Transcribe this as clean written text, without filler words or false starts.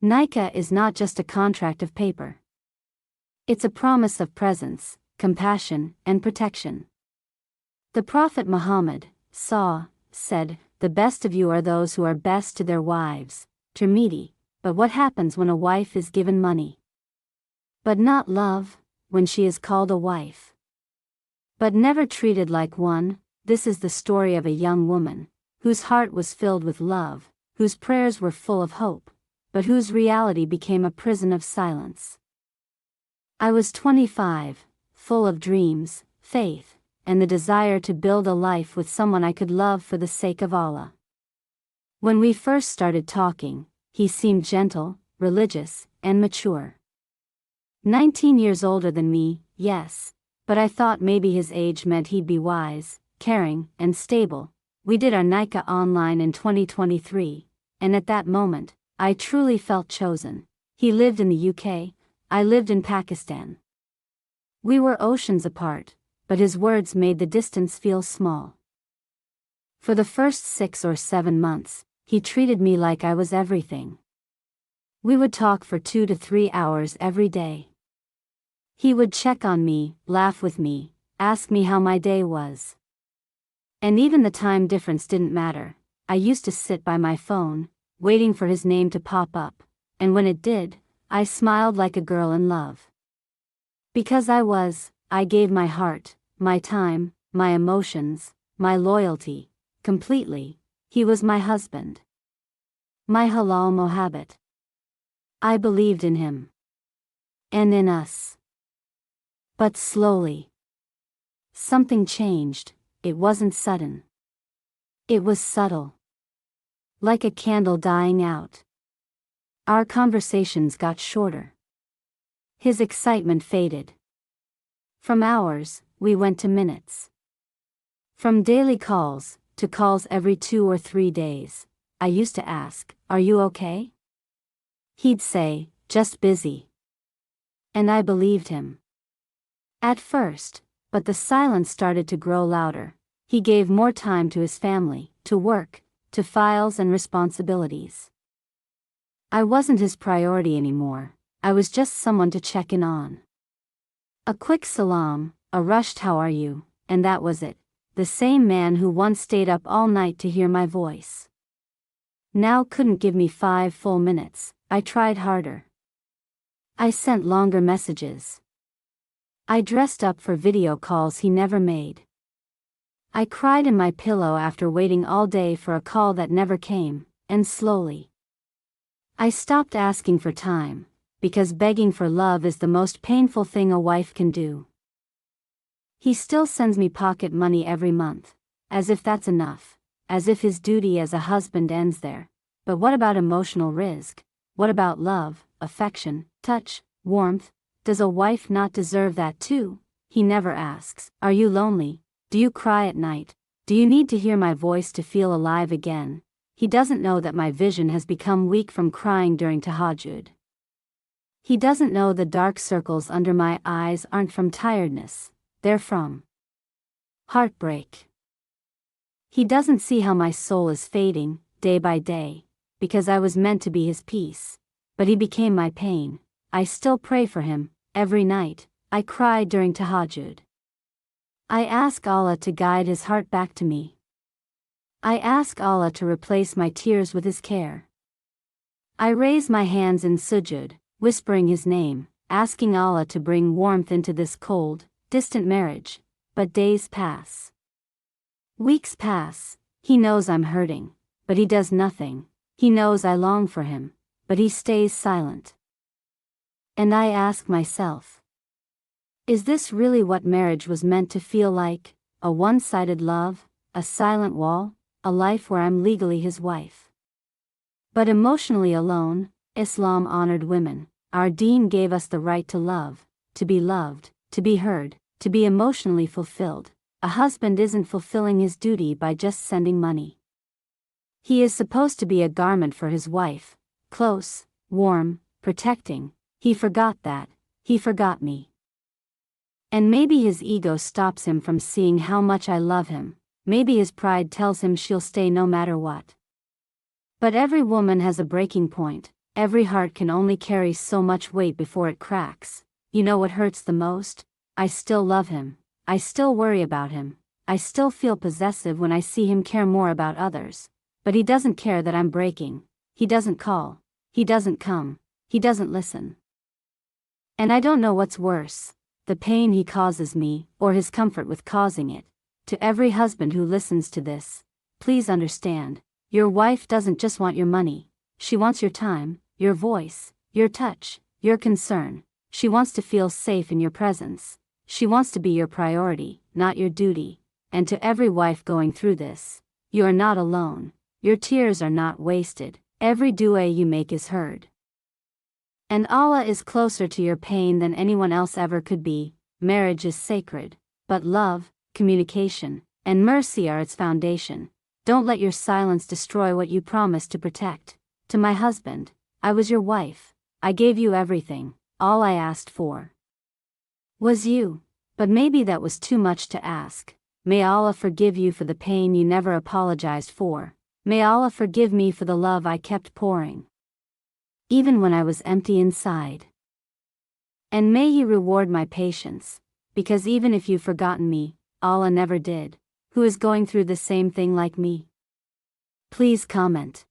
Nikah is not just a contract of paper. It's a promise of presence, compassion, and protection. The Prophet Muhammad said, "The best of you are those who are best to their wives." Tirmidhi. But what happens when a wife is given money, but not love, when she is called a wife, but never treated like one? This is the story of a young woman, whose heart was filled with love, whose prayers were full of hope, but whose reality became a prison of silence. I was 25, full of dreams, faith, and the desire to build a life with someone I could love for the sake of Allah. When we first started talking, he seemed gentle, religious, and mature. 19 years older than me, yes, but I thought maybe his age meant he'd be wise, caring, and stable. We did our Nikah online in 2023, and at that moment, I truly felt chosen. He lived in the UK, I lived in Pakistan. We were oceans apart, but his words made the distance feel small. For the first 6 or 7 months, he treated me like I was everything. We would talk for 2 to 3 hours every day. He would check on me, laugh with me, ask me how my day was. And even the time difference didn't matter. I used to sit by my phone, waiting for his name to pop up, and when it did, I smiled like a girl in love. Because I gave my heart, my time, my emotions, my loyalty, completely. He was my husband. My halal mohabbat. I believed in him. And in us. But slowly, something changed. It wasn't sudden. It was subtle. Like a candle dying out. Our conversations got shorter. His excitement faded. From hours, we went to minutes. From daily calls, to calls every 2 or 3 days. I used to ask, "Are you okay?" He'd say, "Just busy." And I believed him. At first, but the silence started to grow louder. He gave more time to his family, to work, to files and responsibilities. I wasn't his priority anymore. I was just someone to check in on. A quick salam, a rushed "How are you?" and that was it. The same man who once stayed up all night to hear my voice now couldn't give me 5 full minutes. I tried harder. I sent longer messages. I dressed up for video calls he never made. I cried in my pillow after waiting all day for a call that never came, and slowly, I stopped asking for time, because begging for love is the most painful thing a wife can do. He still sends me pocket money every month, as if that's enough, as if his duty as a husband ends there. But what about emotional rizq? What about love, affection, touch, warmth? Does a wife not deserve that too? He never asks, "Are you lonely? Do you cry at night? Do you need to hear my voice to feel alive again?" He doesn't know that my vision has become weak from crying during tahajjud. He doesn't know the dark circles under my eyes aren't from tiredness. They're from heartbreak. He doesn't see how my soul is fading, day by day, because I was meant to be his peace, but he became my pain. I still pray for him, every night. I cry during tahajjud. I ask Allah to guide his heart back to me. I ask Allah to replace my tears with his care. I raise my hands in sujud, whispering his name, asking Allah to bring warmth into this cold, distant marriage. But days pass. Weeks pass. He knows I'm hurting, but he does nothing. He knows I long for him, but he stays silent. And I ask myself, is this really what marriage was meant to feel like? A one-sided love, a silent wall, a life where I'm legally his wife, but emotionally alone? Islam honored women. Our deen gave us the right to love, to be loved, to be heard, to be emotionally fulfilled. A husband isn't fulfilling his duty by just sending money. He is supposed to be a garment for his wife, close, warm, protecting. He forgot that. He forgot me. And maybe his ego stops him from seeing how much I love him. Maybe his pride tells him she'll stay no matter what. But every woman has a breaking point. Every heart can only carry so much weight before it cracks. You know what hurts the most? I still love him. I still worry about him. I still feel possessive when I see him care more about others. But he doesn't care that I'm breaking. He doesn't call. He doesn't come. He doesn't listen. And I don't know what's worse, the pain he causes me, or his comfort with causing it. To every husband who listens to this, please understand, your wife doesn't just want your money. She wants your time, your voice, your touch, your concern. She wants to feel safe in your presence. She wants to be your priority, not your duty. And to every wife going through this, you are not alone. Your tears are not wasted. Every dua you make is heard. And Allah is closer to your pain than anyone else ever could be. Marriage is sacred, but love, communication, and mercy are its foundation. Don't let your silence destroy what you promised to protect. To my husband, I was your wife. I gave you everything. All I asked for was you. But maybe that was too much to ask. May Allah forgive you for the pain you never apologized for. May Allah forgive me for the love I kept pouring, even when I was empty inside. And may He reward my patience, because even if you've forgotten me, Allah never did, who is going through the same thing like me. Please comment.